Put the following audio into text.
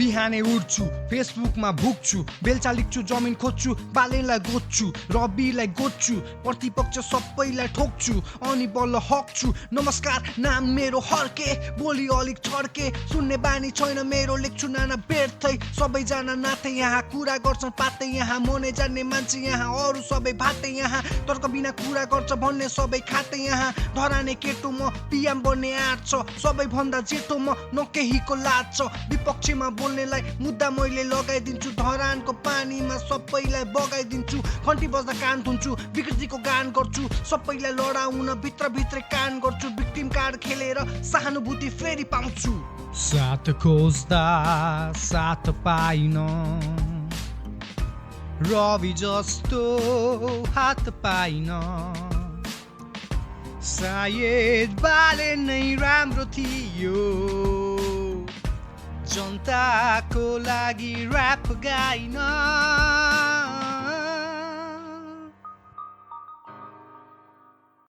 बिहानै उठ्छु फेसबुकमा भुक्छु बेलचा लिख्छु जमिन खोज्छु बालेलाई गोज्छु रविलाई गोज्छु प्रतिपक्ष सबैलाई ठोक्छु अनि बल्ल हक्छु नमस्कार नाम मेरो हर्के बोली अलिक छड्के सुन्ने बानी छैन मेरो लेख्छु नाना व्यर्थै सबैजना नाथै यहाँ कुरा गर्छन् पातै यहाँ मनै जान्ने मान्छे यहाँ अरू सबै भातै यहाँ तर्क बिना कुरा गर्छ भन्ने सबै खातै यहाँ धराने केटो म पिएम बन्ने आँट छ सबैभन्दा जेठो म न केहीको लाज छ विपक्षमा बोल्नेलाई मुद्दा मैले लगाइदिन्छु धरानको पानीमा सबैलाई बगाइदिन्छु घन्टी बज्दा कान थुन्छु विकृतिको गान गर्छु सबैलाई लडाउन भित्रभित्रै कान गर्छु विक्टिम कार्ड खेलेर सहानुभूति फेरि पाउँछु साथ खोज्दा साथ पाइन रवि जस्तो हात पाइन सायद बाले नै राम्रो थियो जनताको लागि र्याप गाइन